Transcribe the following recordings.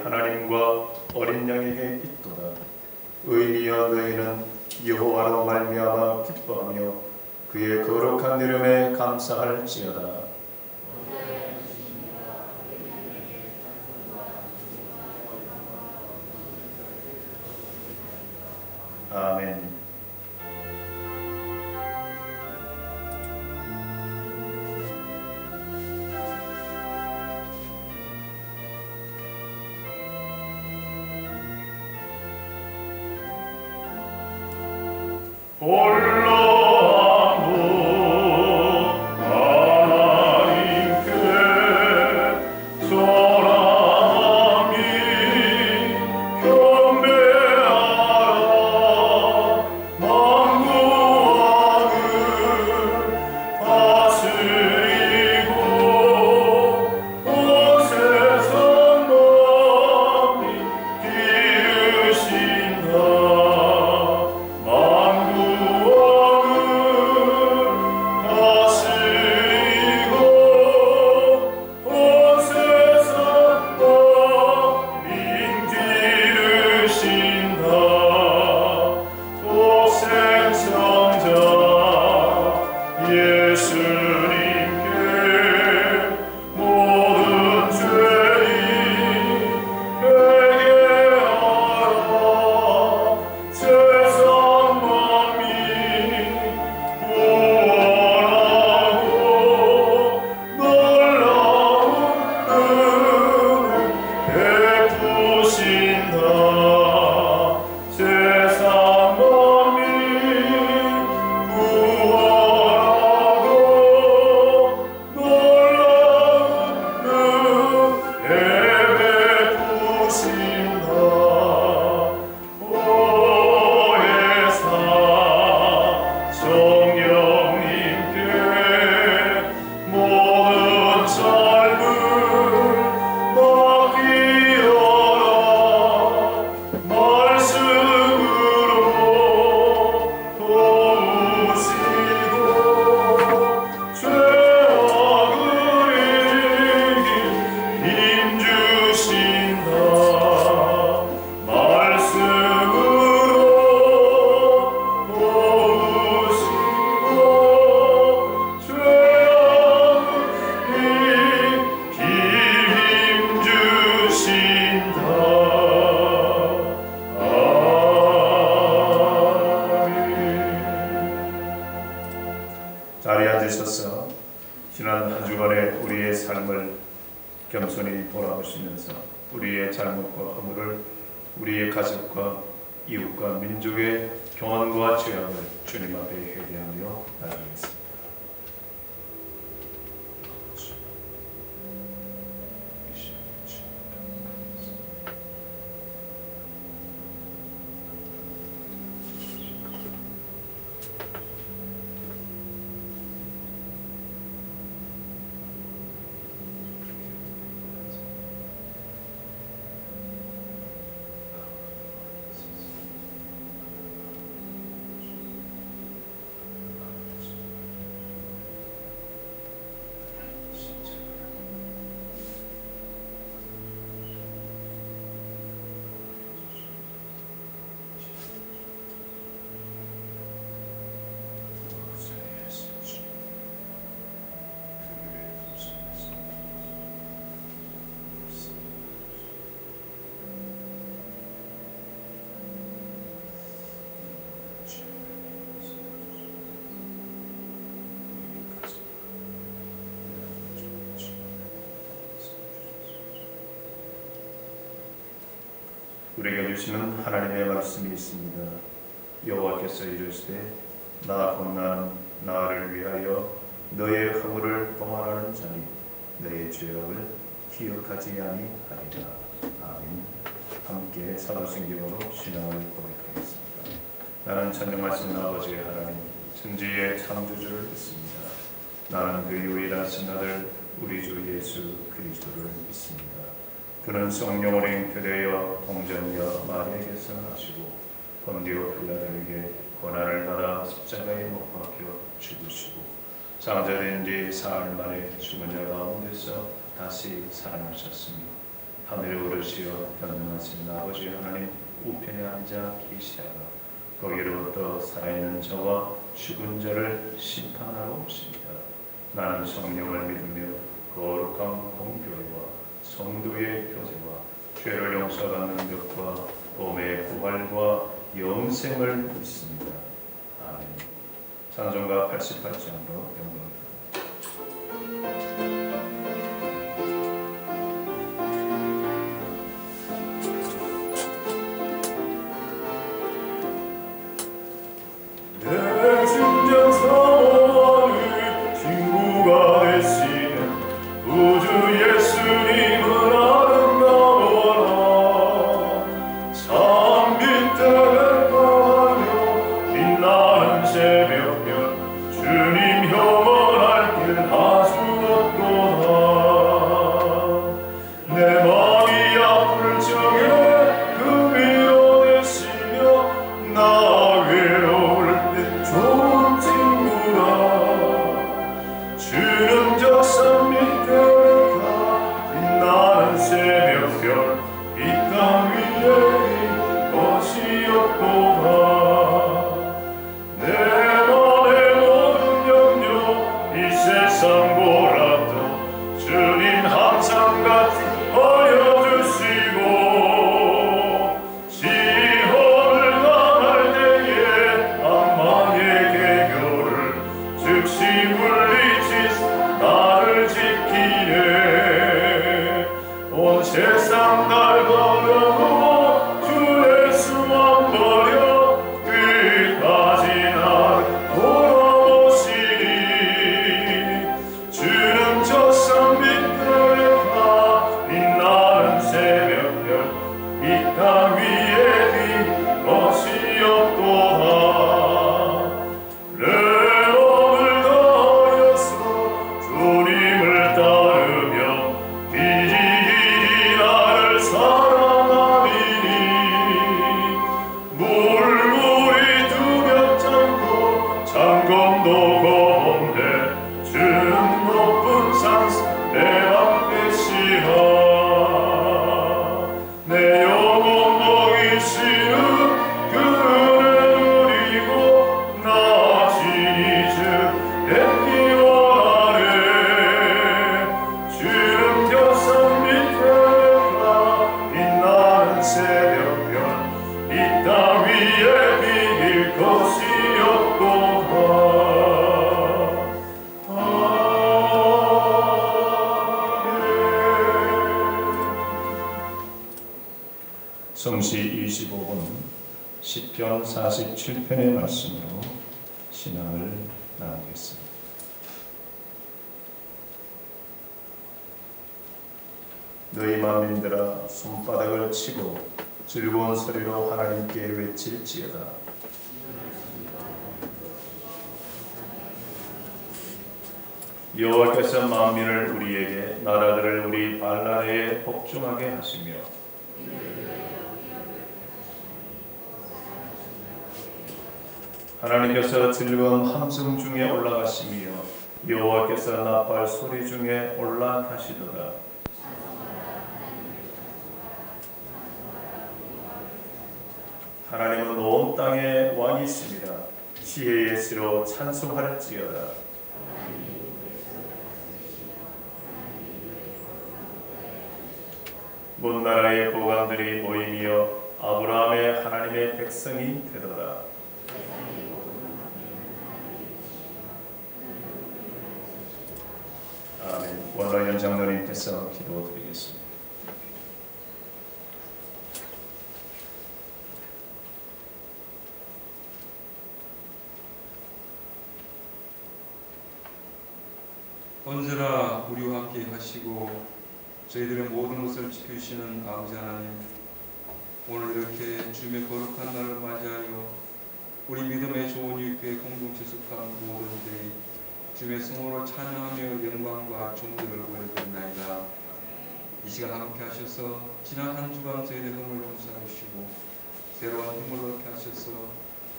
하나님과 어린 양에게 있도다. 의인이여 너희는 여호와로 말미암아 기뻐하며 그의 거룩한 이름에 감사할지어다. 아멘. 자리에 앉으셔서 지난 한 주간의 우리의 삶을 겸손히 돌아보시면서 우리의 잘못과 허물을 우리의 가족과 이웃과 민족의 경험과 죄악을 주님 앞에 회개하며 나아가겠습니다. 우리에게 주시는 하나님의 말씀이 있습니다. 여호와께서 이르시되 나 곧 나는 나를 위하여 너의 허물을 범하는 자니 너의 죄악을 기억하지 아니하리라. 아멘. 함께 사도신경으로 신앙을 고백하겠습니다. 나는 전능하신 아버지의 하나님 천지의 창조주를 믿습니다. 나는 그 유일하신 아들 우리 주 예수 그리스도를 믿습니다. 그는 성령으로 잉태되어 동정녀 마리아에게서 나시고 본디오 빌라도에게 고난을 받아 십자가에 못 박혀 죽으시고 장자된 뒤 사흘 만에 죽은 자 가운데서 다시 살아나셨으며 하늘에 오르시어 전능하신 아버지 하나님 우편에 앉아 계시다가 거기로부터 살아있는 자와 죽은 자를 심판하러 오십니다. 나는 성령을 믿으며 거룩한 공교회와 성도의 교제와 죄를 용서하는 능력과 몸의 부활과 영생을 믿습니다. 아멘. 찬송가 88장으로 연구합니다. 내 중전 사원의 친구가 되시는 우주 예수님을 아름다워라. 참빛들을 바라며 빛나는 새벽별 주님 영원할 길 아주 없도다. 내 마음이 아플 적에 그 위로 되시며 나 외로울 때 좋은 친구라. 주는 저 산 밑에 가 빛나는 새벽별 이 땅 위에 것이 없도다. 내 맘의 모든 염려 이 세상 보라도 주님 항상 같이 버려주시고 시험을 당할 때에 악마의 개교를 즉시 물리치사 나를 지키네. 온 세상 날 버려도 주 예수만 버려 끝까지 날 돌아오시니. 주는 저 산 밑에 가 빛나는 새벽별 이 땅 위에 빈 것이 없도다. 내 몸을 다하여서 주님을 따르며 길이 나를 사랑하리니. 물물이 두렵 않고 장검도 검대 주는 높은 산 내 앞에 시하. 내 영혼 먹이시는 그 은혜 누리고 나 진이 주 뵙기 원하네. 주는 저 산 밑에 가 빛나는 새벽별 이 땅 위에 비길 것이 없도다. 성시 25분 시편 47편의 말씀으로 신앙을 나누겠습니다. 너희 만민들아 손바닥을 치고 즐거운 소리로 하나님께 외칠지어다. 여호와께서 만민을 우리에게 나라들을 우리 발나라에 복종하게 하시며 하나님께서 즐거운 함성 중에 올라가시며 여호와께서 나팔 소리 중에 올라가시도다. 하나님은 온 땅에 왕이십니다. 지혜의 시로 찬송할지어다. 온 나라의 보관들이 모이며 아브라함의 하나님의 백성이 되도다. 아멘. 원로연 장로님께서 기도드리겠습니다. 언제나 우리와 함께 하시고 저희들의 모든 것을 지키시는 아버지 하나님, 오늘 이렇게 주님의 거룩한 날을 맞이하여 우리 믿음의 좋은 유익교회 공동체 속한 모든 이들이 주님의 성호를 찬양하며 영광과 존귀를 올려드리나이다. 이 시간 함께 하셔서 지난 한 주간 저희들의 허물을 용서해 주시고 새로운 힘을 얻게 하셔서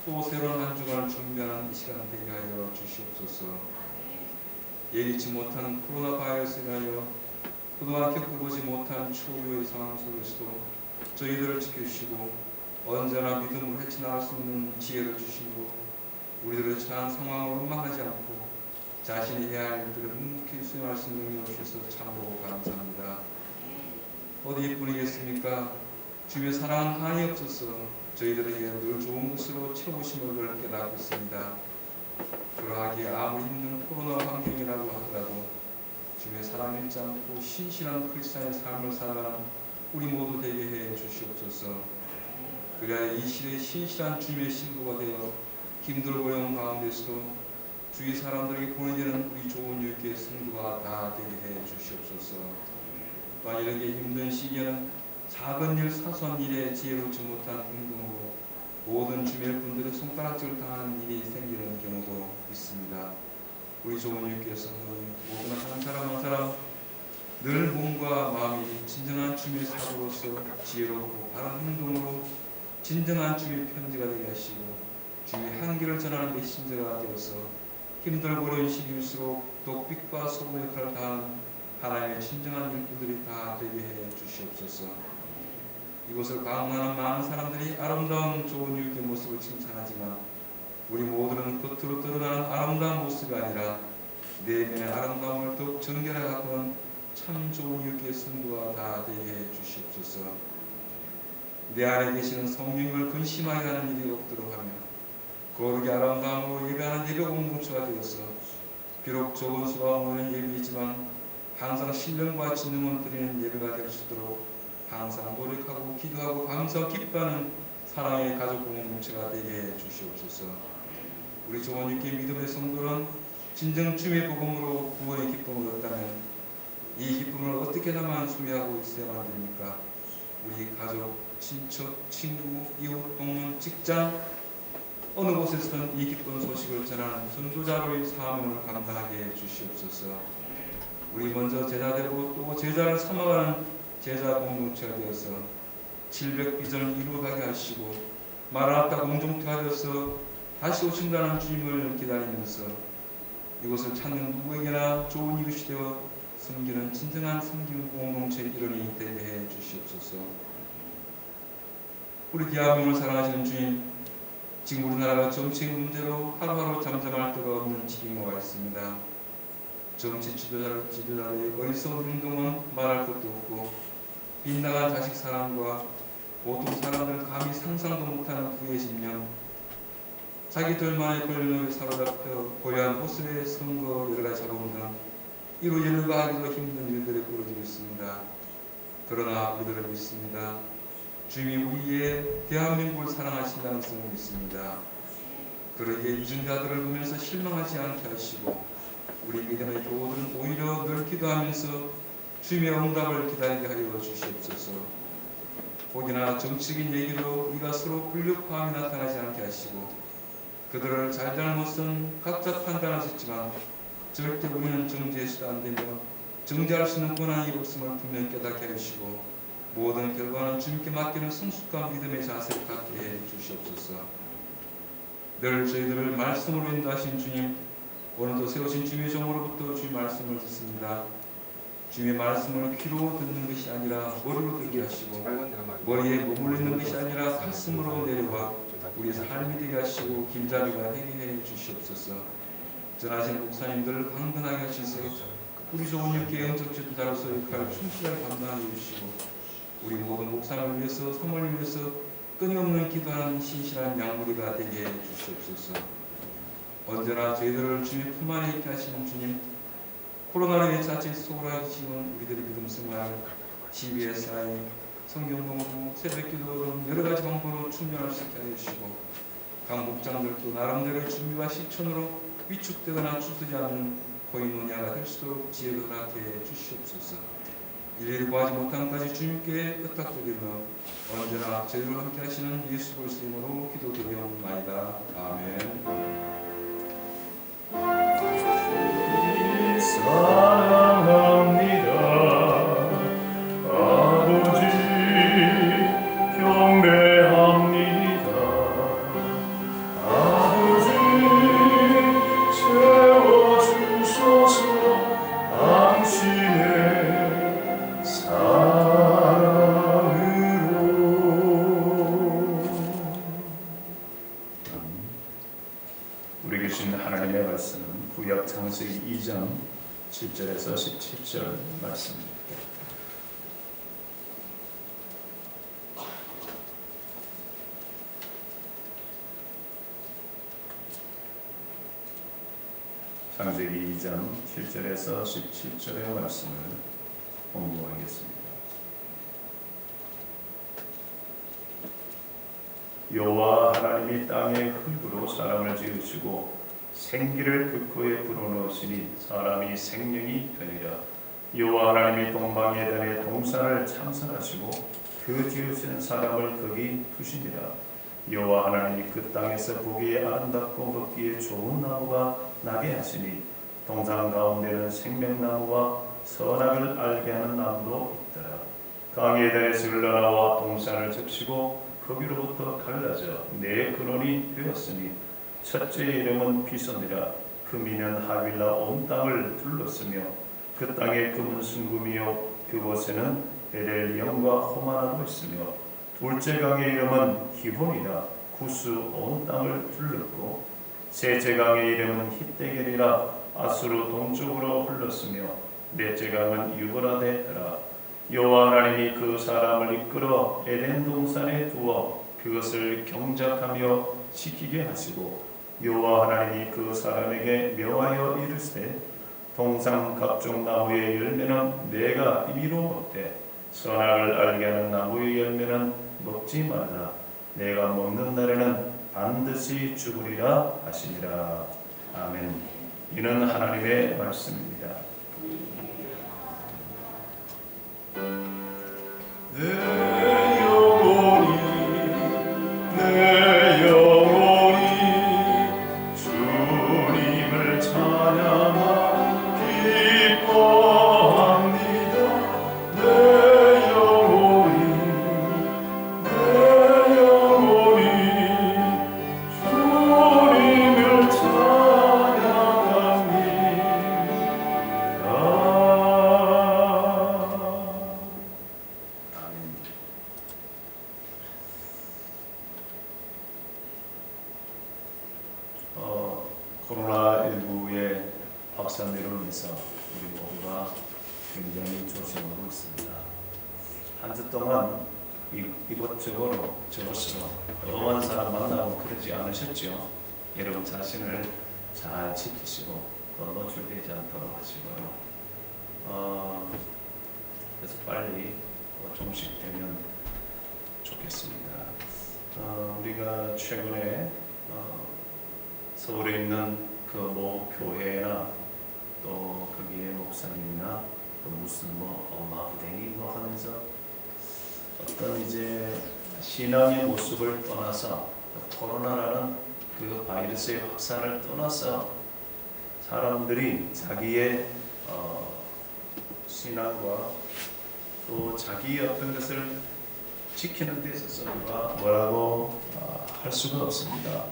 또 새로운 한 주간을 준비하는 이 시간 되게 하여 주시옵소서. 예기치 못하는 코로나 바이러스에 인하여 그동안 겪어보지 못한 초유의 상황 속에서도 저희들을 지켜주시고 언제나 믿음으로 헤쳐나갈 수 있는 지혜를 주시고 우리들의 처한 상황을 원망하지 않고 자신이 해야 할 일들을 묵묵히 수행할 수 있는 능력을 주셔서 참으로 감사합니다. 어디뿐이겠습니까? 주의 사랑은 한이 없어서 저희들에게 늘 좋은 것으로 채우심을 깨닫고 있습니다. 그러하기에 아무리 힘든 코로나 환경이라고 하더라도 주의 사랑 잃지 않고 신실한 크리스찬의 삶을 살아가는 우리 모두 되게 해 주시옵소서. 그래야 이 시대의 신실한 주님의 신부가 되어 힘들고 어려운 가운데서도 주위 사람들에게 보내되는 우리 좋은 유익의 성도가 다 되게 해 주시옵소서. 또한 이렇게 힘든 시기에는 작은 일 사소한 일에 지혜롭지 못한 행동으로 모든 주변 분들의 손가락질을 당하는 일이 생기는 경우도 있습니다. 우리 좋은 유익의 성도님 모두는 한 사람 한 사람 늘 몸과 마음이 진정한 주의 사고로서 지혜롭고 바른 행동으로 진정한 주의 편지가 되게 하시고 주의 향기를 전하는 메신저가 되어서 힘들고 어려운 시기일수록 독빛과 소금 역할을 다하는 하나님의 진정한 일꾼들이 다 되게 해 주시옵소서. 이곳을 방문하는 많은 사람들이 아름다운 좋은 유익의 모습을 칭찬하지만 우리 모두는 겉으로 드러나는 아름다운 모습이 아니라 내면의 아름다움을 더욱 정결하게 가꾸는 참 좋은 유익의 성도가 다 되게 해 주시옵소서. 내 안에 계시는 성령님을 근심하게 하는 일이 없도록 하며 거룩의 아름다움으로 예배하는 예배 공동체가 되어서 비록 적은 수가 모이는 예배이지만 항상 신령과 진정을 드리는 예배가 될 수 있도록 항상 노력하고 기도하고 감사하고 기뻐하는 사랑의 가족 공동체가 되게 해 주시옵소서. 우리 좋은 육계 믿음의 성도는 진정 주의 복음으로 구원의 기쁨을 얻다면 이 기쁨을 어떻게 나만 소유하고 있어야만 됩니까? 우리 가족, 친척, 친구, 이웃, 동문, 직장 어느 곳에서든 이 기쁜 소식을 전하는 전도자로의 사명을 감당하게 해 주시옵소서. 우리 먼저 제자되고 또 제자를 삼아가는 제자 공동체가 되어서 700비전을 이루어가게 하시고 마라나타 공동체가 되어서 다시 오신다는 주님을 기다리면서 이곳을 찾는 누구에게나 좋은 이웃이 되어 섬기는 진정한 섬김 공동체의 일원이 되게 해 주시옵소서. 우리 대한민국을 사랑하시는 주님, 지금 우리나라가 정치 문제로 하루하루 잠잠할 데가 없는 지경에 와 있습니다. 정치 지도자들의 어리석은 행동은 말할 것도 없고 빗나간 자식 사랑과 보통 사람들은 감히 상상도 못하는 부의 진영, 자기들만의 권력에 사로잡혀 고요한 모습의 선거 여러 가지 작업 등 이루 일가하기도 힘든 일들이 벌어지고 있습니다. 그러나 우리들은 믿습니다. 주님이 우리의 대한민국을 사랑하신다는 것을 믿습니다. 그러기에 유전자들을 보면서 실망하지 않게 하시고 우리 믿음의 교우들은 오히려 늘 기도하면서 주님의 응답을 기다리게 하여 주시옵소서. 혹이나 정치적인 얘기로 우리가 서로 불협화음이 나타나지 않게 하시고 그들을 잘잘못은 각자 판단할 수 있지만 절대 우리는 정죄해서도 안 되며 정죄할 수 있는 권한이 없음을 분명히 깨닫게 하시고 모든 결과는 주님께 맡기는 성숙한 믿음의 자세를 갖게 해 주시옵소서. 늘 저희들을 말씀으로 인도하신 주님, 오늘도 세우신 주님의 종으로부터 주의 말씀을 듣습니다. 주의 말씀을 귀로 듣는 것이 아니라 머리로 듣게 하시고 머리에 머물러 있는 것이 아니라 가슴으로 내려와 우리의 삶이 되게 하시고 길잡이가 되게 해 주시옵소서. 전하신 목사님들을 강건하게 하셔서 우리 좋은 육계 영적 지도자로서 역할을 충실하게 감당하게 해주시고 우리 모든 목사님을 위해서 사모를 위해서 끊임없는 기도하는 신실한 양무리가 되게 해 주시옵소서. 언제나 저희들을 주님 품 안에 있게 하시는 주님, 코로나로 인해 자칫 소홀하기 쉬운 우리들의 믿음 생활, GBSI, 성경 공부, 새벽기도 등 여러 가지 방법으로 충전할 수 있게 해주시고 각 목장들도 나름대로의 준비와 실천으로 위축되거나 추스지 않는 고인노냐가 될 수 있도록 지혜를 허락해 주시옵소서. 일일이 구하지 못함까지 주님께 부탁드리며 언제나 저희와 함께 하시는 예수 그리스도 이름으로 기도드리옵나이다. 아멘. 사랑합니다. 아버지 경배합니다. 아버지 채워주소서. 당신의 창세기 2장 7절에서 17절 말씀입니다. 창세기 2장 7절에서 17절의 말씀을 공부하겠습니다. 여호와 하나님이 땅의 흙으로 사람을 지으시고 생기를 그 코에 불어넣으시니 사람이 생명이 되니라. 여호와 하나님이 동방 에덴의 동산을 창설하시고 그 지으신 사람을 거기 두시니라. 여호와 하나님이 그 땅에서 보기에 아름답고 먹기에 좋은 나무가 나게 하시니 동산 가운데는 생명나무와 선악을 알게 하는 나무도 있더라. 강이 에덴에서 흘러나와 동산을 적시고 거기로부터 갈라져 네 근원이 되었으니 첫째의 이름은 비손이라. 그 미는 하빌라 온 땅을 둘렀으며 그 땅에 금은 순금이요 그곳에는 베렐 영과 호마나도 있으며 둘째 강의 이름은 기혼이라. 구스 온 땅을 둘렀고 셋째 강의 이름은 hit데겔이라. 아수르 동쪽으로 흘렀으며 넷째 강은 유브라데라. 여호와 하나님이 그 사람을 이끌어 에덴 동산에 두어 그것을 경작하며 지키게 하시고 여호와 하나님이 그 사람에게 명하여 이르시되 동산 각종 나무의 열매는 내가 임의로 먹되 선악을 알게 하는 나무의 열매는 먹지 말라. 내가 먹는 날에는 반드시 죽으리라 하시니라. 아멘. 이는 하나님의 말씀입니다. 내 영혼이 주님을 찬양하고 기뻐합니다. 내 영혼이 주님을 찬양합니다. 코로나19의 확산으로 인해서 우리 모두가 굉장히 조심하고 있습니다. 한 주 동안 이것저것으로 어마어마한 사람 만나고 그러지 않으셨죠? 여러분 자신을 잘 지키시고 노출되지 않도록 하시고요. 그래서 빨리 종식되면 좋겠습니다. 우리가 최근에 서울에 있는 그 뭐 교회나 또 거기에 목사님이나 또 무슨 어마부댕이 하면서 어떤 이제 신앙의 모습을 떠나서 코로나라는 그 바이러스의 확산을 떠나서 사람들이 자기의 신앙과 또 자기의 어떤 것을 지키는 데 있어서 누가 뭐라고 할 수가 없습니다.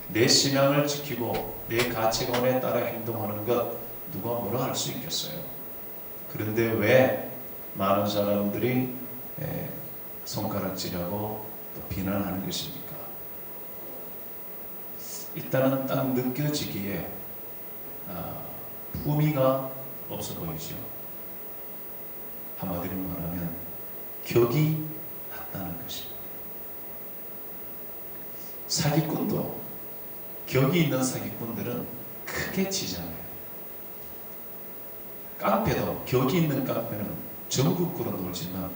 내 신앙을 지키고 내 가치관에 따라 행동하는 것 누가 뭐라 할 수 있겠어요? 그런데 왜 많은 사람들이 손가락질하고 또 비난하는 것입니까? 일단은 딱 느껴지기에 품위가 없어 보이죠. 한마디로 말하면 격이 낮다는 것입니다. 사기꾼도 격이 있는 사기꾼들은 크게 지장해요. 깡패도 격이 있는 깡패는 전국구로 놀지만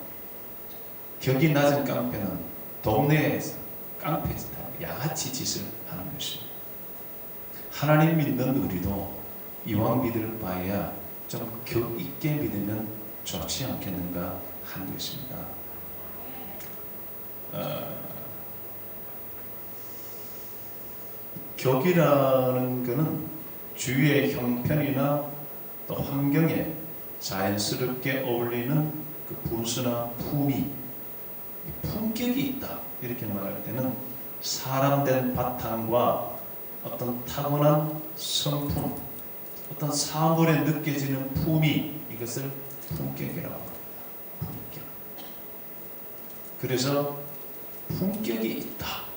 격이 낮은 깡패는 동네에서 깡패 짓하고 양아치 짓을 하는 것입니다. 하나님 믿는 우리도 이왕 믿을 바에야 좀 격 있게 믿으면 좋지 않겠는가 하는 것입니다. 격이라는 것은 주위의 형편이나 또 환경에 자연스럽게 어울리는 그 분수나 품위, 품격이 있다 이렇게 말할 때는 사람된 바탕과 어떤 타고난 성품, 어떤 사물에 느껴지는 품위, 이것을 품격이라고 합니다. 품격. 그래서 품격이 있다.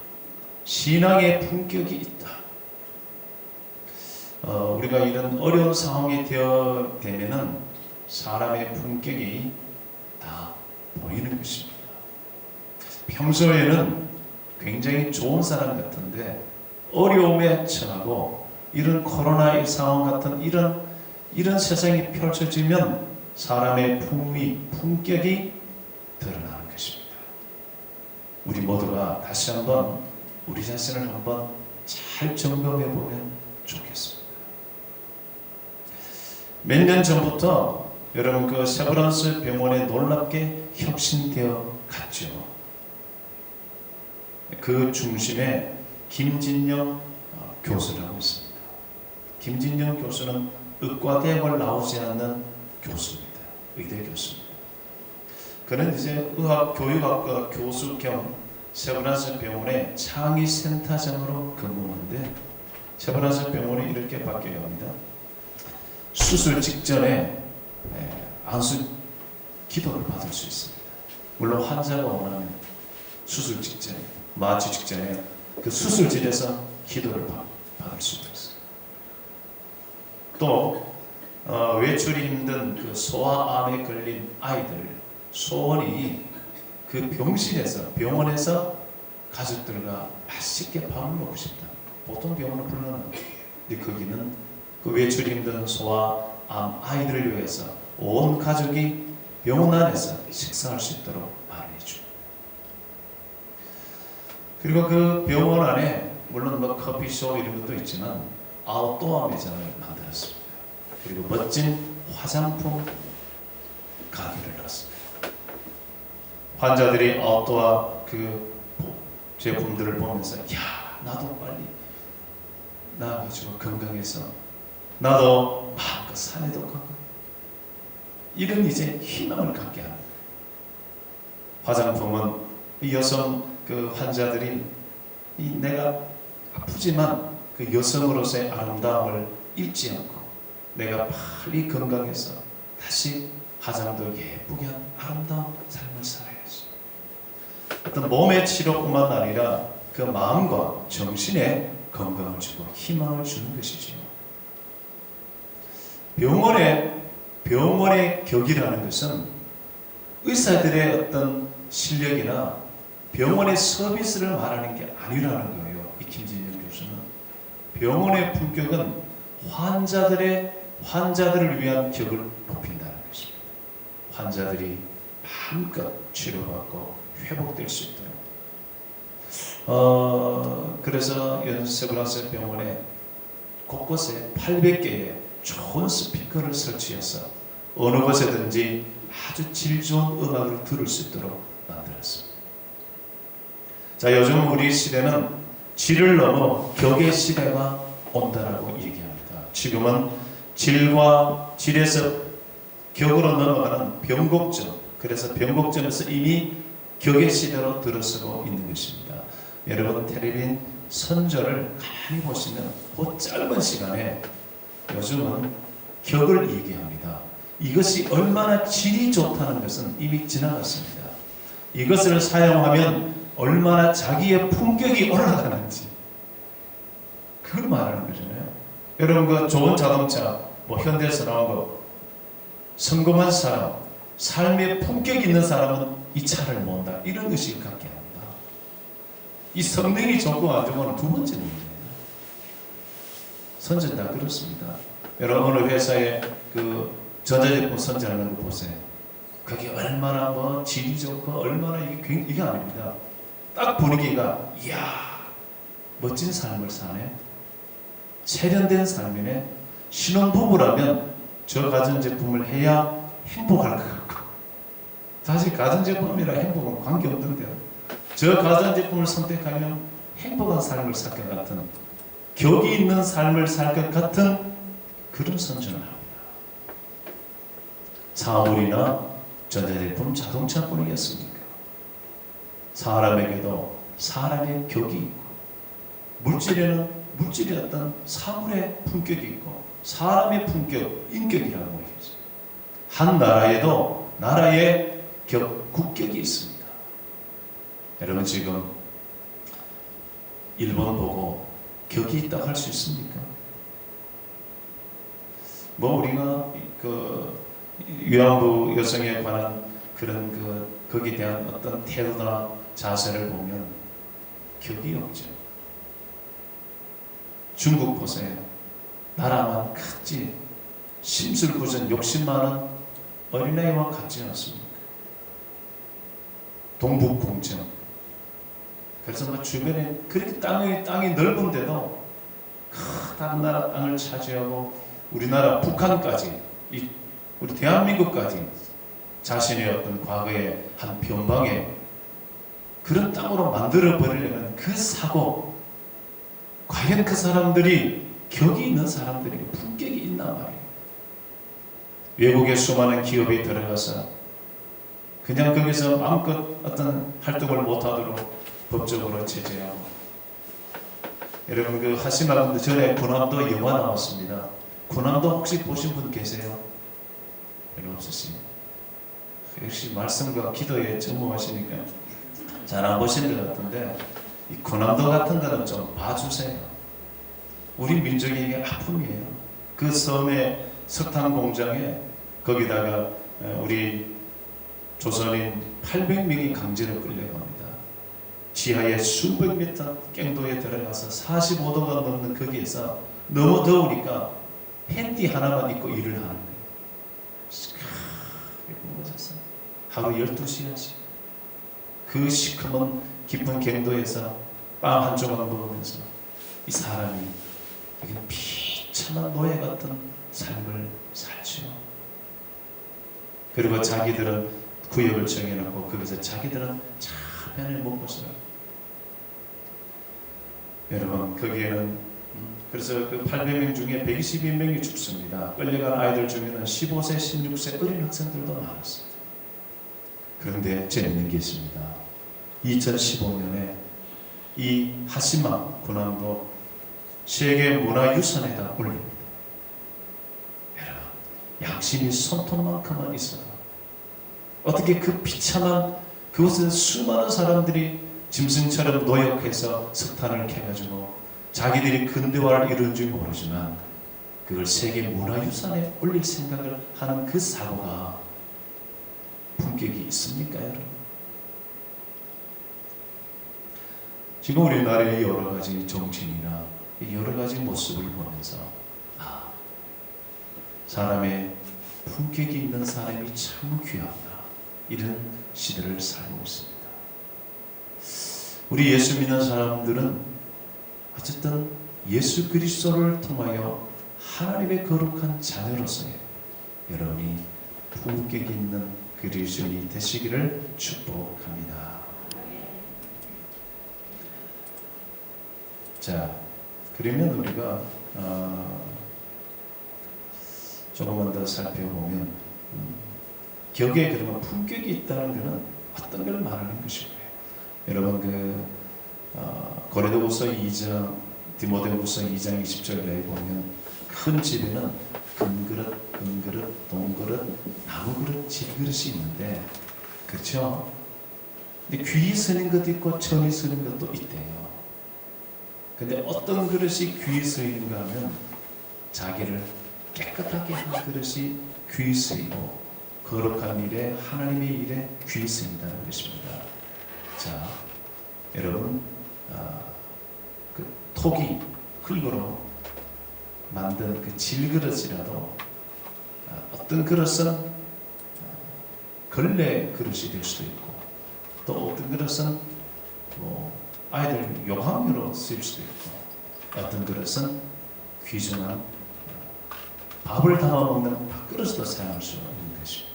신앙의 품격이 있다. 우리가 이런 어려운 상황이 되면은 사람의 품격이 다 보이는 것입니다. 평소에는 굉장히 좋은 사람 같은데 어려움에 처하고 이런 코로나의 상황 같은 이런 세상이 펼쳐지면 사람의 품격이 드러나는 것입니다. 우리 모두가 다시 한번 우리 자신을 한번 잘 점검해 보면 좋겠습니다. 몇 년 전부터 여러분 그 세브란스 병원에 놀랍게 혁신되어 갔죠. 그 중심에 김진영 교수라고 있습니다. 김진영 교수는 의과대학을 나오지 않는 교수입니다. 의대 교수입니다. 그는 이제 의학교육학과 교수 겸 세브란스 병원의 창의센터장으로 근무하는데 세브란스 병원이 이렇게 바뀌어야 합니다. 수술 직전에 안수 기도를 받을 수 있습니다. 물론 환자가 원하면 수술 직전에 마취 직전에 그 수술실에서 기도를 받을 수도 있어요. 또 외출이 힘든 그 소아암에 걸린 아이들 소원이 그 병원에서 가족들과 맛있게 밥을 먹고 싶다. 보통 병원을 불러놓는데 거기는 그 외출이 힘든 소아암 아이들을 위해서 온 가족이 병원 안에서 식사할 수 있도록 마련해줍니다. 그리고 그 병원 안에 물론 뭐 커피숍 이런 것도 있지만 아웃도어 매장을 만들었습니다. 그리고 멋진 화장품 가게를 넣었습니다. 환자들이 아웃도어 그 제품들을 보면서 야 나도 빨리 나가지고 건강해서 나도 마음껏 산에도 가고 이런 이제 희망을 갖게 합니다. 화장품은 이 여성 그 환자들이 내가 아프지만 그 여성으로서의 아름다움을 잃지 않고 내가 빨리 건강해서 다시 화장도 예쁘게 한 아름다운 삶을 살아야지. 어떤 몸의 치료뿐만 아니라 그 마음과 정신에 건강을 주고 희망을 주는 것이지요. 병원의 격이라는 것은 의사들의 어떤 실력이나 병원의 서비스를 말하는 게 아니라는 거예요. 이 김진영 교수는 병원의 품격은 환자들을 위한 격을 높인다는 것입니다. 환자들이 마음껏 치료받고 회복될 수 있도록. 그래서 세브란스 병원에 곳곳에 800개의 좋은 스피커를 설치해서 어느 곳에든지 아주 질 좋은 음악을 들을 수 있도록 만들었습니다. 자, 요즘 우리 시대는 질을 넘어 격의 시대가 온다라고 얘기합니다. 지금은 질에서 격으로 넘어가는 변곡점, 그래서 변곡점에서 이미 격의 시대로 들어서고 있는 것입니다. 여러분 텔레비전 선전을 가만히 보시면 그 짧은 시간에 요즘은 격을 얘기합니다. 이것이 얼마나 질이 좋다는 것은 이미 지나갔습니다. 이것을 사용하면 얼마나 자기의 품격이 올라가는지 그걸 말하는 거잖아요. 여러분 그 좋은 자동차 뭐 현대에서 나온 거 성공한 사람, 삶의 품격이 있는 사람은 이 차를 몬다. 이런 의식을 갖게 합니다. 이 성능이 좋고 안 좋고는 두 번째 문제예요. 선전 다 그렇습니다. 여러분 어느 회사에 그 전자제품 선전하는 거 보세요. 그게 얼마나 뭐 질이 좋고 얼마나 이게 아닙니다. 딱 분위기가 이야 멋진 삶을 사네. 세련된 삶이네. 신혼부부라면 저 가전제품을 해야 행복할 것 같고 사실 가전제품이라 행복은 관계없는데요. 저 가전제품을 선택하면 행복한 삶을 살 것 같은 격이 있는 삶을 살 것 같은 그런 선전을 합니다. 사물이나 전자제품 자동차뿐이겠습니까? 사람에게도 사람의 격이 있고 물질에는 물질의 어떤 사물의 품격이 있고 사람의 품격, 인격이라고 얘기하죠. 한 나라에도 나라의 국격이 있습니다. 여러분 지금 일본 보고 격이 있다고 할 수 있습니까? 뭐 우리가 그 위안부 여성에 관한 그런 거기에 대한 어떤 태도나 자세를 보면 격이 없죠. 중국 보세요. 나라만 크지 심술부전 욕심 많은 어린아이와 같지 않습니까? 동북공정. 그래서 뭐 주변에 그렇게 땅이 넓은데도 다른 나라 땅을 차지하고 우리나라 북한까지 우리 대한민국까지 자신의 어떤 과거의 한 변방에 그런 땅으로 만들어 버리려는 그 사고, 과연 그 사람들이 격이 있는 사람들이 품격이 있나 말이에요. 외국의 수많은 기업에 들어가서 그냥 거기서 마음껏 어떤 활동을 못하도록 법적으로 제재하고. 여러분 그 하시마군도 전에 군함도 영화 나왔습니다. 군함도 혹시 보신 분 계세요? 별로 없으시죠? 역시 말씀과 기도에 전무하시니까 잘 안 보시는 것 같은데 이 군함도 같은 거는 좀 봐주세요. 우리 민족에게 아픔이에요. 그 섬의 석탄 공장에 거기다가 우리 조선인 800명이 강제로 끌려갑니다. 지하에 수백 미터 갱도에 들어가서 45도가 넘는 거기에서 너무 더우니까 팬티 하나만 입고 일을 하는 거예요. 하루 12시간씩 그 시커먼 깊은 갱도에서 빵 한 조각 먹으면서 이 사람이 비참한 노예 같은 삶을 살죠. 그리고 자기들은 구역을 정해놓고 거기서 자기들은 차변을 먹고서 여러분 거기에는 그래서 그 800명 중에 122명이 죽습니다. 끌려간 아이들 중에는 15세, 16세 어린 학생들도 많았어요. 그런데 재밌는 게 있습니다. 2015년에 이 하시마 군함도 세계 문화유산에다 올립니다. 여러분, 양심이 손톱만큼만 있어도 어떻게 그 비참한 그곳에 수많은 사람들이 짐승처럼 노역해서 석탄을 캐가지고 자기들이 근대화를 이룬 줄 모르지만 그걸 세계 문화유산에 올릴 생각을 하는 그 사고가 품격이 있습니까, 여러분? 지금 우리나라의 여러 가지 정치인이나 여러 가지 모습을 보면서 사람의 품격이 있는 사람이 참 귀하구나, 이런 시대를 살고 있습니다. 우리 예수 믿는 사람들은 어쨌든 예수 그리스도를 통하여 하나님의 거룩한 자녀로서의 여러분이 품격 있는 그리스도인이 되시기를 축복합니다. 자, 그러면 우리가 조금만 더 살펴보면 격에 그러면 품격이 있다는 것은 어떤 걸 말하는 것일까요? 여러분 고린도후서 2장, 디모데후서 2장 20절에 보면 큰 집에는 금그릇, 동그릇, 나무그릇, 질그릇이 있는데, 그렇죠? 근데 귀 쓰는 것도 있고 천이 쓰는 것도 있대요. 근데 어떤 그릇이 귀 쓰이는가 하면 자기를 깨끗하게 한 그릇이 귀 쓰이고 거룩한 일에, 하나님의 일에 귀 쓰인다는 것입니다. 자, 여러분, 그 톡이 흙으로 만든 그 질그릇이라도 어떤 그릇은 걸레 그릇이 될 수도 있고, 또 어떤 그릇은 아이들 용암유로 쓰일 수도 있고, 어떤 그릇은 귀중한 밥을 담아 먹는 밥그릇도 사용할 수 있는 것입니다.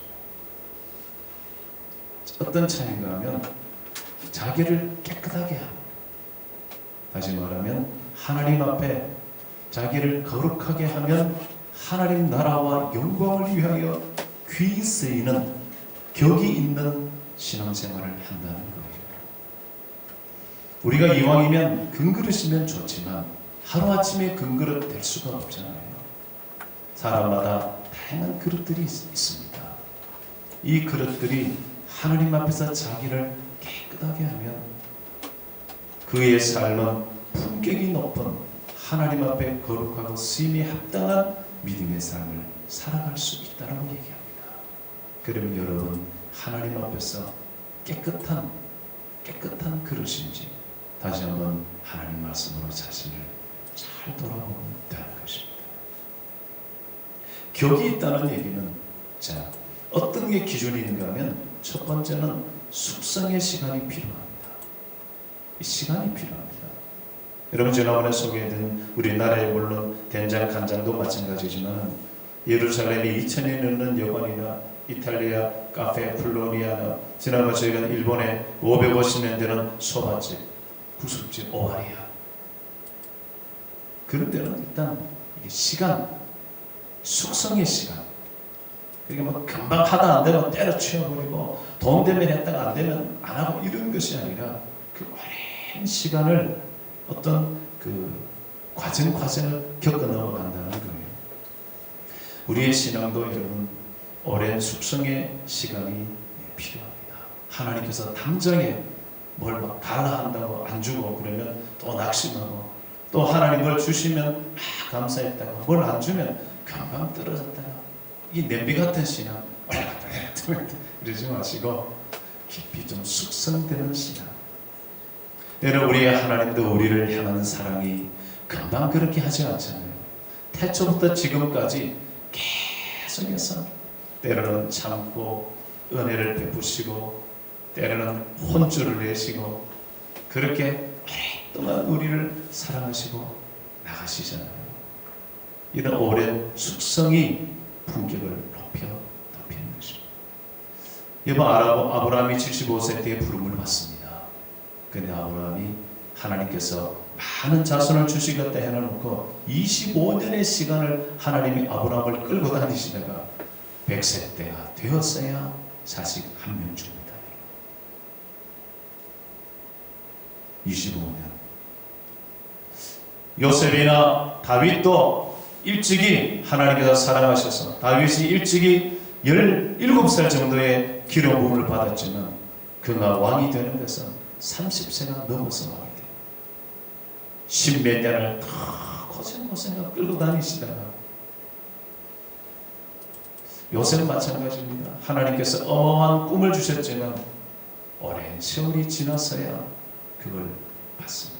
어떤 차이인가 하면 자기를 깨끗하게 하고, 다시 말하면 하나님 앞에 자기를 거룩하게 하면 하나님 나라와 영광을 위하여 귀 쓰이는 격이 있는 신앙생활을 한다는 거예요. 우리가 이왕이면 금그릇이면 좋지만 하루아침에 금그릇 될 수가 없잖아요. 사람마다 다양한 그릇들이 있습니다. 이 그릇들이 하나님 앞에서 자기를 깨끗하게 하면 그의 삶은 품격이 높은 하나님 앞에 거룩하고 쓰임이 합당한 믿음의 삶을 살아갈 수 있다고 얘기합니다. 그러면 여러분 하나님 앞에서 깨끗한 그릇인지 다시 한번 하나님 말씀으로 자신을 잘 돌아보면 되는 것입니다. 격이 있다는 얘기는 자 어떤 게 기준인가 하면 첫 번째는 숙성의 시간이 필요합니다. 이 시간이 필요합니다. 여러분 지난번에 소개해드린 우리나라의 물론 된장 간장도 마찬가지지만 예루살렘이 2000년 넘는 여관이나 이탈리아 카페 플로니아나 지난번 저희가 일본에 550년 되는 소밭집 구숙집 오하리아 그런 데는 일단 시간 숙성의 시간 그게 뭐 금방 하다 안 되면 때려치워버리고 돈 되면 했다가 안 되면 안 하고 이런 것이 아니라 그 오랜 시간을 어떤 그 과정을 겪어 넘어간다는 거예요. 우리의 신앙도 여러분 오랜 숙성의 시간이 필요합니다. 하나님께서 당장에 뭘 막 달라 한다고 안 주고 그러면 또 낙심하고 또 하나님 걸 주시면 감사했다가 뭘 안 주면 금방 떨어졌다가 이 냄비 같은 신앙 이러지 마시고 깊이 좀 숙성되는 신앙. 여러분 우리 하나님도 우리를 향하는 사랑이 금방 그렇게 하지 않잖아요. 태초부터 지금까지 계속해서 때로는 참고 은혜를 베푸시고 때로는 혼쭐을 내시고 그렇게 오랫동안 우리를 사랑하시고 나가시잖아요. 이런 오랜 숙성이 품격을 높이는 것입니다. 여보 아브라함이 75세 때에 부름을 받습니다. 그런데 아브라함이 하나님께서 많은 자손을 주시겠다 해놓고 25년의 시간을 하나님이 아브라함을 끌고 다니시다가 100세 때가 되었어야 자식 한 명 줍니다. 25년. 요셉이나 다윗도 일찍이 하나님께서 사랑하셔서 다윗이 일찍이 17살 정도의 기름 부음을 받았지만 그가 왕이 되는 것은 30세가 넘어서 왕이 돼요. 10몇 년을 다 고생하고 끌고 다니시다가 요셉은 마찬가지입니다. 하나님께서 어마어마한 꿈을 주셨지만 오랜 세월이 지났어야 그걸 받습니다.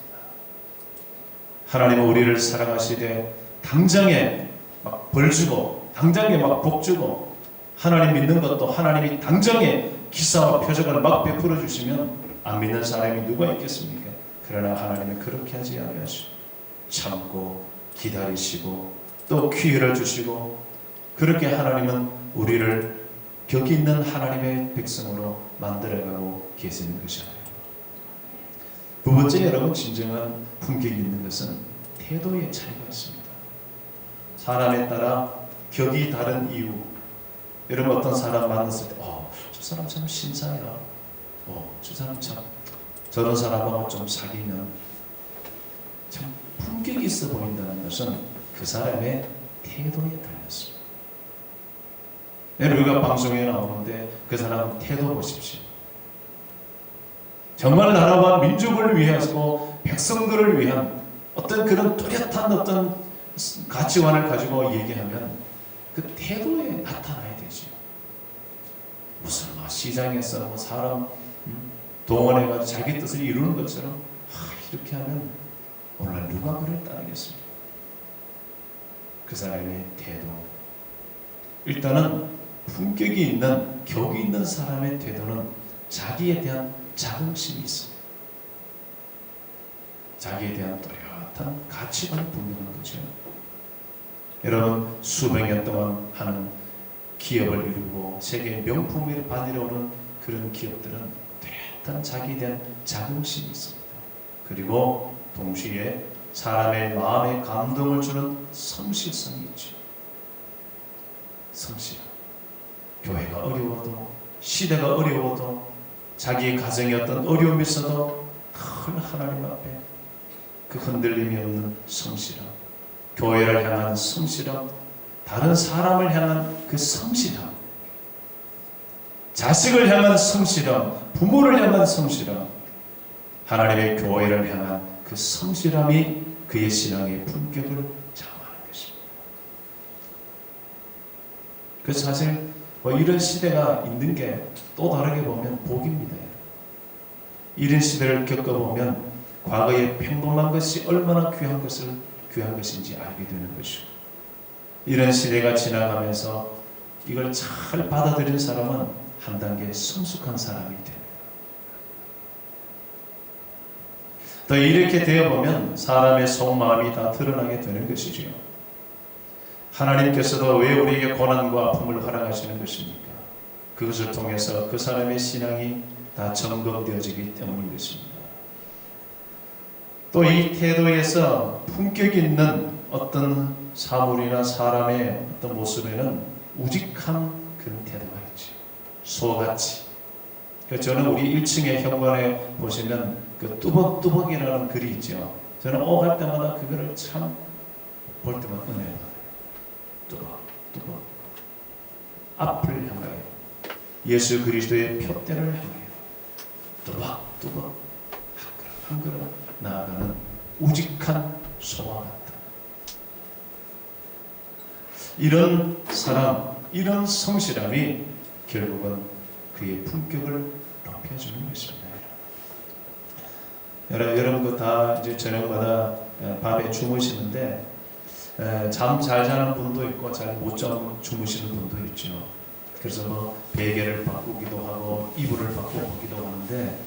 하나님은 우리를 사랑하시되 당장에 막 벌 주고 당장에 막 복 주고 하나님 믿는 것도 하나님이 당장에 기사와 표적을 막 베풀어 주시면 안 믿는 사람이 누가 있겠습니까? 그러나 하나님은 그렇게 하지 아니하시고 참고 기다리시고 또 기회를 주시고 그렇게 하나님은 우리를 격이 있는 하나님의 백성으로 만들어가고 계시는 것이에요. 두 번째 여러분 진정한 품격이 있는 것은 태도의 차이가 있습니다. 사람에 따라 격이 다른 이유 여러분 어떤 사람 만났을 때 저 사람 참 신사야 저 사람 참 저런 사람하고 좀 사귀면 참 품격이 있어 보인다는 것은 그 사람의 태도에 달렸습니다. 우리가 방송에 나오는데 그 사람 태도 보십시오. 정말 나라와 민족을 위해서 백성들을 위한 어떤 그런 뚜렷한 어떤 가치관을 가지고 얘기하면 그 태도에 나타나야 되죠. 무슨 시장에서 사람 동원해가지고 자기 뜻을 이루는 것처럼 이렇게 하면 오늘 누가 그를 따르겠습니까? 그 사람의 태도. 일단은 품격이 있는 격이 있는 사람의 태도는 자기에 대한 자긍심이 있습니다. 자기에 대한 뚜렷한 가치관이 분명한 거죠. 여러분 수백 년 동안 하는 기업을 이루고 세계 명품을 받으려오는 그런 기업들은 뚜렷한 자기에 대한 자긍심이 있습니다. 그리고 동시에 사람의 마음에 감동을 주는 성실성이 있죠. 성실. 교회가 어려워도 시대가 어려워도 자기의 가정에 어떤 어려움이 있어도 큰 하나님 앞에 그 흔들림이 없는 성실함, 교회를 향한 성실함, 다른 사람을 향한 그 성실함, 자식을 향한 성실함, 부모를 향한 성실함, 하나님의 교회를 향한 그 성실함이 그의 신앙의 품격을 좌우하는 것입니다. 그래서 사실 뭐 이런 시대가 있는 게 또 다르게 보면 복입니다. 이런 시대를 겪어보면 과거의 평범한 것이 얼마나 귀한 것인지 알게 되는 것이고, 이런 시대가 지나가면서 이걸 잘 받아들인 사람은 한 단계 성숙한 사람이 됩니다. 또 이렇게 되어보면 사람의 속마음이 다 드러나게 되는 것이지요. 하나님께서도 왜 우리에게 고난과 아픔을 허락하시는 것입니까? 그것을 통해서 그 사람의 신앙이 다 점검되어지기 때문인 것입니다. 또 이 태도에서 품격 있는 어떤 사물이나 사람의 어떤 모습에는 우직한 그런 태도가 있죠. 소같이. 저는 우리 1층의 현관에 보시면 그 뚜벅뚜벅이라는 글이 있죠. 저는 오갈 때마다 그거를 참 볼 때마다 은혜를 받아요. 뚜벅뚜벅. 앞을 향하여 예수 그리스도의 표대를 향하여 뚜벅뚜벅 한 걸음 나아가는 우직한 소와 같다. 이런 사람, 이런 성실함이 결국은 그의 품격을 높여주는 것입니다. 여러분 그 다 이제 저녁마다 밤에 주무시는데 잠 잘 자는 분도 있고 잘 못 주무시는 분도 있죠. 그래서 뭐 베개를 바꾸기도 하고 이불을 바꾸기도 하는데,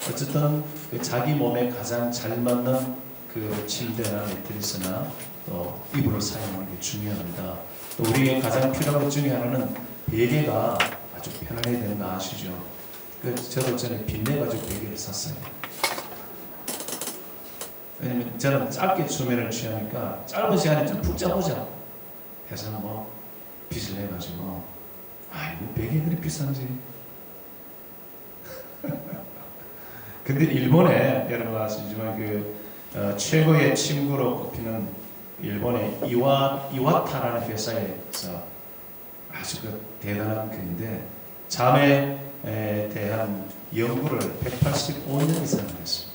어쨌든 그 자기 몸에 가장 잘 맞는 그 침대나 매트리스나 또 이불을 사용하는 게 중요합니다. 또 우리에게 가장 필요한 것 중에 하나는 베개가 아주 편안해야 되는 거 아시죠? 저도 전에 빚내가지고 베개를 샀어요. 왜냐면 저는 짧게 수면을 취하니까 짧은 시간에 좀 푹 자보자 해서 뭐 빚을 내가지고, 아이고 베개들이 비싼지. 근데 일본에 여러분 아시지만 최고의 침구로 꼽히는 일본의 이와타라는 회사에서 아주 대단한 글인데, 잠에 대한 연구를 185년 이상 했습니다.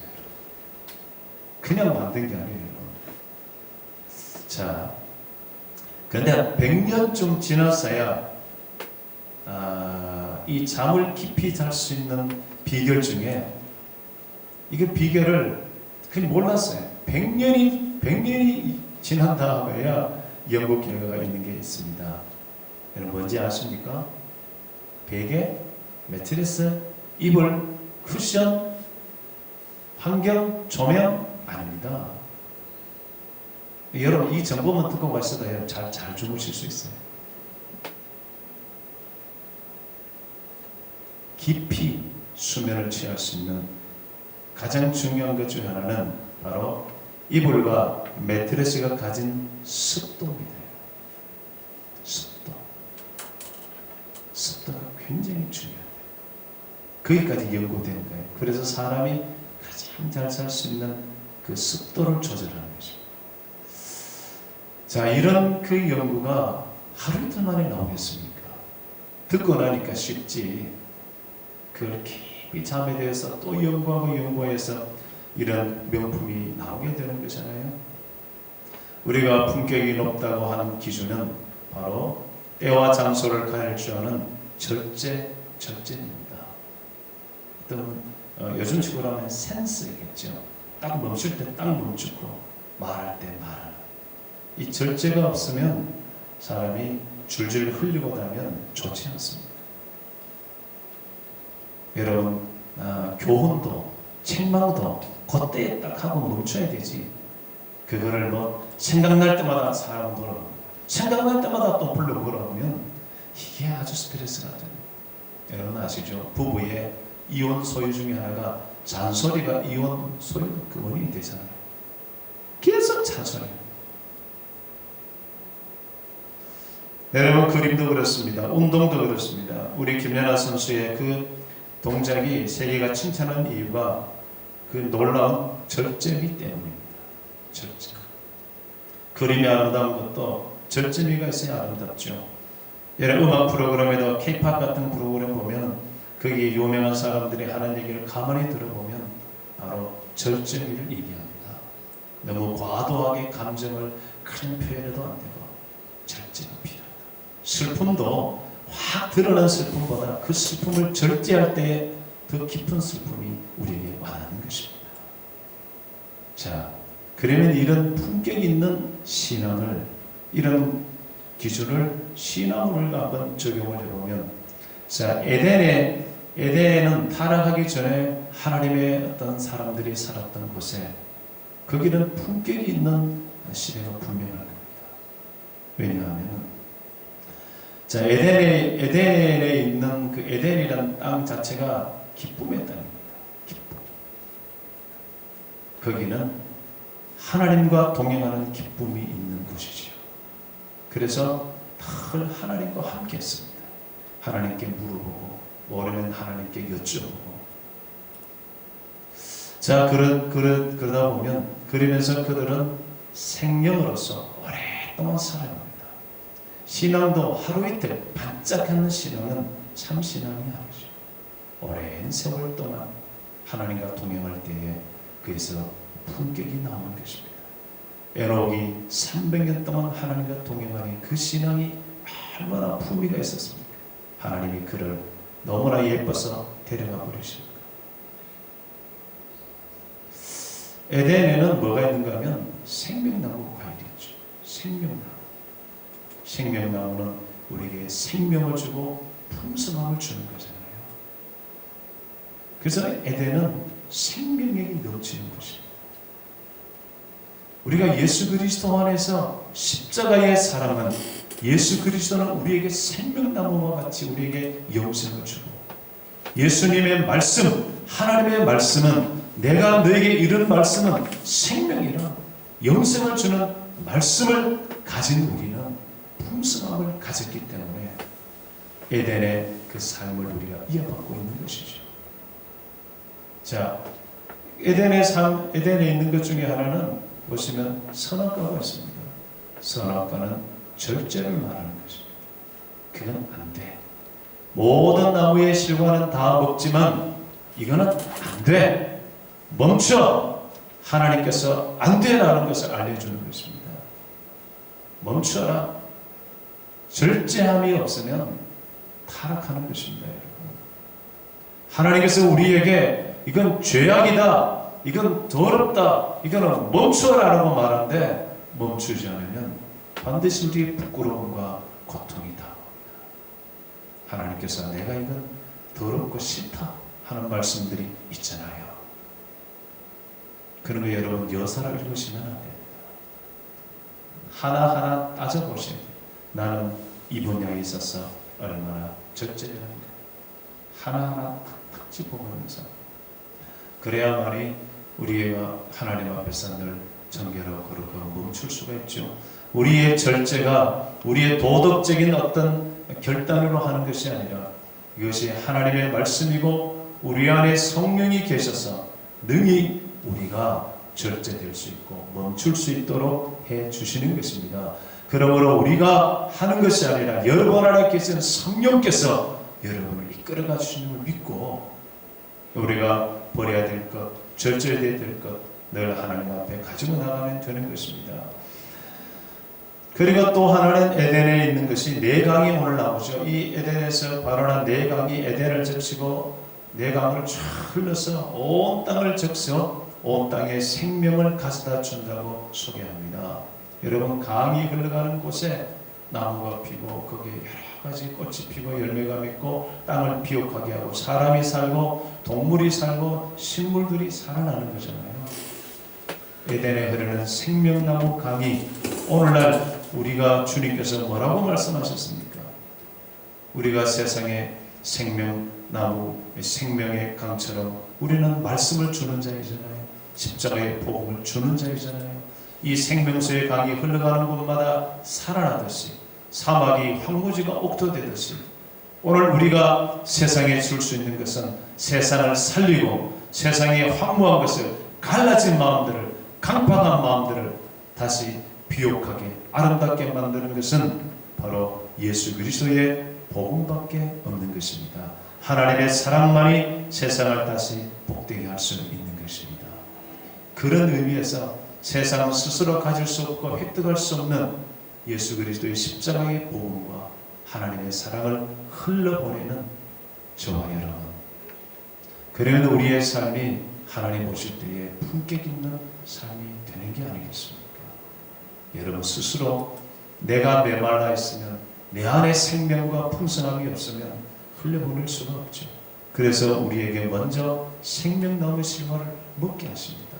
그냥 만든 게 아니에요. 자, 근데 100년쯤 지났어야 이 잠을 깊이 잘 수 있는 비결 중에, 이게 비결을 그냥 몰랐어요. 100년이 지난 다음에야 연구 결과가 있는 게 있습니다. 여러분 뭔지 아십니까? 베개, 매트리스, 이불, 쿠션, 환경, 조명 아닙니다. 여러분 이 정보만 듣고 가셔도 여러분 잘 주무실 수 있어요. 깊이 수면을 취할 수 있는 가장 중요한 것 중 하나는 바로 이불과 매트리스가 가진 습도입니다. 습도가 굉장히 중요해요. 거기까지 연구된 거예요. 그래서 사람이 가장 잘 살 수 있는 그 습도를 조절하는 거죠. 자, 이런 그 연구가 하루 이틀 만에 나오겠습니까? 듣고 나니까 쉽지. 그걸 깊이 잠에 대해서 또 연구해서 이런 명품이 나오게 되는 거잖아요. 우리가 품격이 높다고 하는 기준은 바로 때와 장소를 가르치는 절제입니다. 어떤 요즘 식으로 하면 센스겠죠. 딱 멈출 때 딱 멈추고 말할 때 말하는. 이 절제가 없으면 사람이 줄줄 흘리고 나면 좋지 않습니다. 여러분 교훈도 책망도 그때에 딱 하고 멈춰야 되지. 그거를 뭐 생각날 때마다 사람 뭐라고, 생각날 때마다 또 불러 뭐라고 하면 이게 아주 스트레스가 돼요. 여러분 아시죠? 부부의 이혼 소유 중에 하나가 잔소리가 이혼 소유 그 원인이 되잖아요. 계속 잔소리예요. 여러분 그림도 그렇습니다. 운동도 그렇습니다. 우리 김연아 선수의 그 동작이 세계가 칭찬하는 이유가 그 놀라운 절제이기 때문입니다. 절제. 그림이 아름다운 것도 절제미가 있어야 아름답죠. 여러분 음악 프로그램에도 K-팝 같은 프로그램 보면 거기에 유명한 사람들이 하는 얘기를 가만히 들어보면 바로 절제미를 얘기합니다. 너무 과도하게 감정을 큰 표현해도 안 되고 절제가 필요하다. 슬픔도 확 드러난 슬픔보다 그 슬픔을 절제할 때에 더 깊은 슬픔이 우리에게 와닿는 것입니다. 자, 그러면 이런 품격 있는 신앙을, 이런 기준을 신앙을 한번 적용을 해보면, 자, 에덴은 타락하기 전에 하나님의 어떤 사람들이 살았던 곳에 거기는 품격이 있는 시대가 분명할 겁니다. 왜냐하면 자, 에덴에 있는 그 에덴이라는 땅 자체가 기쁨의 땅입니다. 기쁨. 거기는 하나님과 동행하는 기쁨이 있는 곳이죠. 그래서 늘 하나님과 함께 했습니다. 하나님께 물어보고, 모르면 하나님께 여쭤보고. 자, 그러다 보면, 그러면서 그들은 생명으로서 오랫동안 살아갑니다. 신앙도 하루 이틀 반짝하는 신앙은 참 신앙이 아니죠. 오랜 세월 동안 하나님과 동행할 때에 그에서 품격이 나오는 것입니다. 에녹이 300년 동안 하나님과 동행하니 그 신앙이 얼마나 품위가 있었습니까? 하나님이 그를 너무나 예뻐서 데려가 버리십니다. 에덴에는 뭐가 있는가 하면 생명나무 과일이 있죠. 생명나무. 생명나무는 우리에게 생명을 주고 풍성함을 주는 거잖아요. 그래서 에덴은 생명력이 넘치는 곳입니다. 우리가 예수 그리스도 안에서 십자가의 사랑은, 예수 그리스도는 우리에게 생명나무와 같이 우리에게 영생을 주고, 예수님의 말씀, 하나님의 말씀은, 내가 너에게 이런 말씀은 생명이라 영생을 주는 말씀을 가진 우리는 풍성함을 가졌기 때문에 에덴의 그 삶을 우리가 이어받고 있는 것이죠. 자, 에덴의 삶, 에덴에 있는 것 중에 하나는 보시면 선악과가 있습니다. 선악과는 절제를 말하는 것입니다. 그건 안 돼. 모든 나무의 실과는 다 먹지만 이거는 안 돼. 멈춰. 하나님께서 안 되라는 것을 알려주는 것입니다. 멈춰라. 절제함이 없으면 타락하는 것입니다, 여러분. 하나님께서 우리에게 이건 죄악이다, 이건 더럽다, 이거는 멈춰라라고 말하는데 멈추지 않으면 반드시 우리의 부끄러움과 고통이 다가옵니다. 하나님께서 내가 이건 더럽고 싫다 하는 말씀들이 있잖아요. 그런 거 여러분 여사를 읽으시면 안 됩니다. 하나하나 따져보세요. 나는 이 분야에 있어서 얼마나 절제하는가. 하나하나 탁탁 짚어보면서 그래야만이 우리가 하나님 앞에서 늘 정결하고 거룩하고 멈출 수가 있죠. 우리의 절제가 우리의 도덕적인 어떤 결단으로 하는 것이 아니라 이것이 하나님의 말씀이고 우리 안에 성령이 계셔서 능히 우리가 절제될 수 있고 멈출 수 있도록 해 주시는 것입니다. 그러므로 우리가 하는 것이 아니라 여러분 안에 계신 성령께서 여러분을 이끌어가 주시는 걸 믿고 우리가 버려야 될 것, 절제해야 될 것 늘 하나님 앞에 가지고 나가면 되는 것입니다. 그리고 또 하나는 에덴에 있는 것이 내강이 오늘 나오죠. 이 에덴에서 발원한 내강이 에덴을 적시고 내강을 쫙 흘러서 온 땅을 적셔 온 땅에 생명을 가져다 준다고 소개합니다. 여러분, 강이 흘러가는 곳에 나무가 피고 거기에 여러 가지 꽃이 피고 열매가 맺고 땅을 비옥하게 하고 사람이 살고 동물이 살고 식물들이 살아나는 거잖아요. 에덴에 흐르는 생명나무 강이 오늘날 우리가 주님께서 뭐라고 말씀하셨습니까? 우리가 세상에 생명나무, 생명의 강처럼 우리는 말씀을 주는 자이잖아요. 십자가의 복음을 주는 자이잖아요. 이 생명수의 강이 흘러가는 곳마다 살아나듯이 사막이 황무지가 옥토되듯이 오늘 우리가 세상에 줄 수 있는 것은 세상을 살리고 세상의 황무한 것을 갈라진 마음들을 강팍한 마음들을 다시 비옥하게 아름답게 만드는 것은 바로 예수 그리스도의 복음밖에 없는 것입니다. 하나님의 사랑만이 세상을 다시 복되게 할 수 있는 것입니다. 그런 의미에서 세상은 스스로 가질 수 없고 획득할 수 없는 예수 그리스도의 십자가의 복음과 하나님의 사랑을 흘러보내는 저와 여러분, 그러면 우리의 삶이 하나님 오실 때에 품격 있는 삶이 되는 게 아니겠습니까? 여러분 스스로 내가 메말라 있으면, 내 안에 생명과 풍성함이 없으면 흘려보낼 수가 없죠. 그래서 우리에게 먼저 생명나무의 실과를 먹게 하십니다.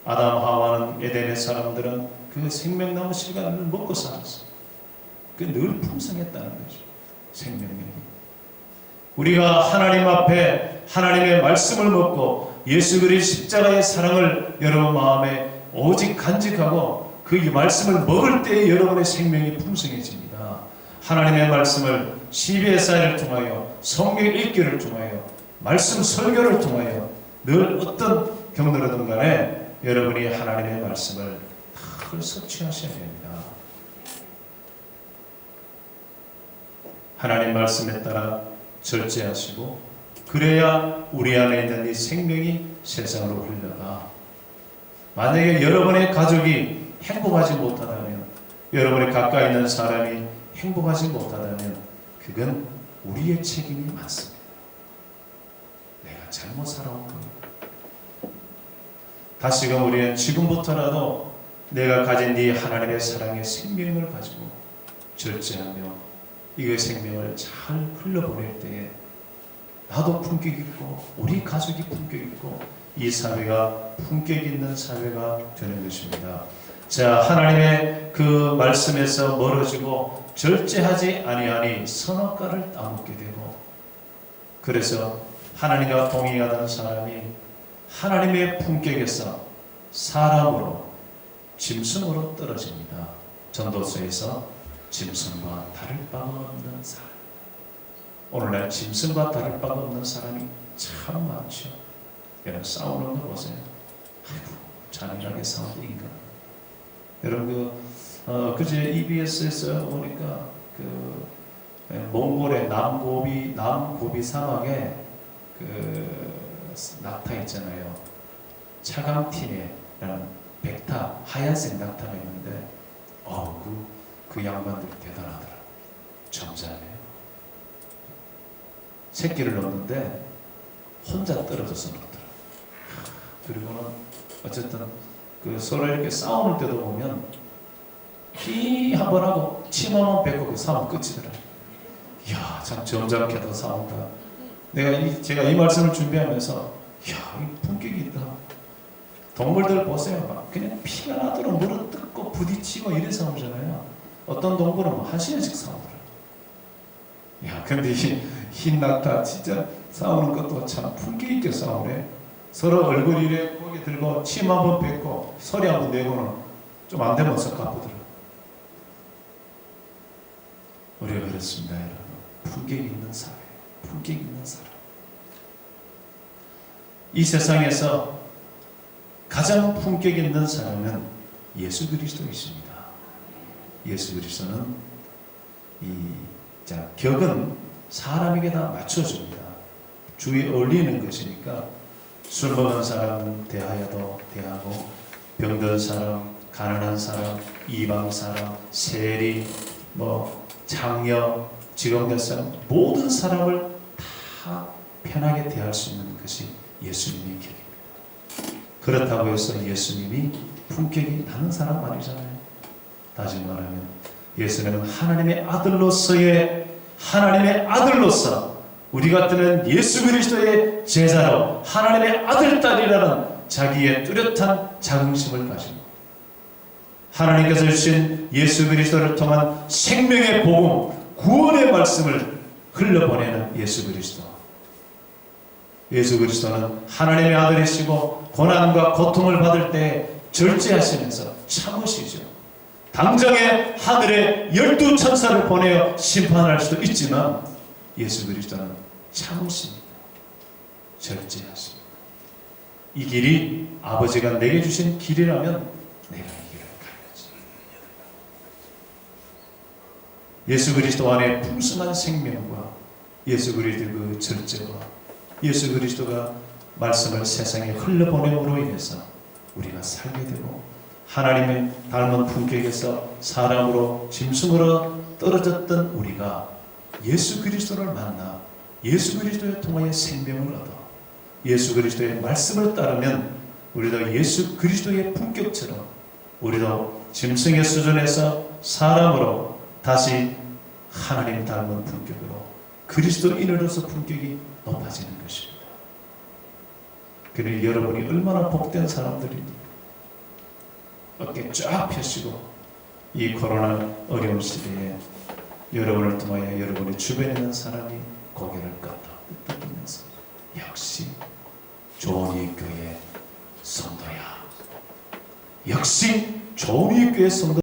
아담 하와는, 에덴의 사람들은 그 생명나무 실과를 먹고 살았어요. 그 늘 풍성했다는 거죠. 생명력이. 우리가 하나님 앞에 하나님의 말씀을 먹고 예수 그리스도의 십자가의 사랑을 여러분 마음에 오직 간직하고 그 말씀을 먹을 때에 여러분의 생명이 풍성해집니다. 하나님의 말씀을 CBSI를 통하여, 성경 읽기를 통하여, 말씀 설교를 통하여 늘 어떤 경로로든 간에 여러분이 하나님의 말씀을 늘 섭취하셔야 됩니다. 하나님 말씀에 따라 절제하시고, 그래야 우리 안에 있는 이 생명이 세상으로 흘러가. 만약에 여러분의 가족이 행복하지 못하다면, 여러분의 가까이 있는 사람이 행복하지 못하다면 그건 우리의 책임이 많습니다. 내가 잘못 살아온 거예요. 다시금 우리는 지금부터라도 내가 가진 이 하나님의 사랑의 생명을 가지고 절제하며 이그 생명을 잘 흘러보낼 때에 나도 품격 있고 우리 가족이 품격 있고 이 사회가 품격 있는 사회가 되는 것입니다. 자, 하나님의 그 말씀에서 멀어지고 절제하지 아니하니 선악과를 따먹게 되고, 그래서 하나님과 동행하던 사람이 하나님의 품격에서 사람으로, 짐승으로 떨어집니다. 전도서에서 짐승과 다를 바가 없는 사람. 오늘날 짐승과 다를 바가 없는 사람이 참 많죠. 여러분 싸우는 거 보세요. 아이고 잔인하게 싸우는 인간. 여러분 그제 EBS에서 보니까 그 몽골의 남고비 사막에 그 낙타 있잖아요. 차강티네라는 백타 하얀색 낙타가 있는데 그 양반들 대단하더라. 점잖아요. 새끼를 넣는데 혼자 떨어져서 넣더라. 그리고는 어쨌든 그 서로 이렇게 싸우는 때도 보면 히 한번 하고 치마만 뱉고 그 싸움 끝이더라. 이야 참 점잖게도 싸운다. 제가 이 말씀을 준비하면서 이야 품격이 있다. 동물들 보세요. 막 그냥 피가 나도록 물어뜯고 부딪히고 이래 싸우잖아요. 어떤 동물은 뭐 1시간씩 싸우더라. 야 근데 흰 낙타 진짜 싸우는 것도 참 품격 있게 싸우네. 서로 얼굴 이래 고개 들고 침 한번 뱉고 소리 한번 내고는 좀 안 되면 썩 가쁘더라. 우리가 그렇습니다, 여러분. 품격 있는 사회, 품격 있는 사람. 이 세상에서 가장 품격 있는 사람은 예수 그리스도이십니다. 예수 그리스도는 격은 사람에게 다 맞춰줍니다. 주위에 어울리는 것이니까 술 먹은 사람은 대하여도 대하고, 병든 사람, 가난한 사람, 이방 사람, 세리, 장녀, 직업된 사람, 모든 사람을 다 편하게 대할 수 있는 것이 예수님의 격입니다. 그렇다고 해서 예수님이 품격이 나는 사람 아니잖아요. 다시 말하면 예수님은 하나님의 아들로서 우리 같은 예수 그리스도의 제자로 하나님의 아들딸이라는 자기의 뚜렷한 자긍심을 가지고 하나님께서 주신 예수 그리스도를 통한 생명의 복음, 구원의 말씀을 흘려보내는 예수 그리스도. 예수 그리스도는 하나님의 아들이시고 고난과 고통을 받을 때 절제하시면서 참으시죠. 당장에 하늘에 12천사를 보내어 심판할 수도 있지만 예수 그리스도는 참으십니다. 절제하십니다. 이 길이 아버지가 내게 주신 길이라면 내가 이 길을 가야지. 예수 그리스도 안에 풍성한 생명과 예수 그리스도의 그 절제와 예수 그리스도가 말씀을 세상에 흘러보냄으로 인해서 우리가 살게 되고 하나님의 닮은 품격에서 사람으로 짐승으로 떨어졌던 우리가 예수 그리스도를 만나 예수 그리스도에 통하여 생명을 얻어 예수 그리스도의 말씀을 따르면 우리도 예수 그리스도의 품격처럼 우리도 짐승의 수준에서 사람으로 다시 하나님 닮은 품격으로 그리스도인으로서 품격이 높아지는 것입니다. 그러니 여러분이 얼마나 복된 사람들입니까? 어깨 쫙 펴시고 이 코로나 어려운 시대에 여러분을 통하여 여러분의 주변에 있는 사람이 고개를 끄덕이면서 역시 좋은 이 교회 성도야. 역시 좋은 이 교회 성도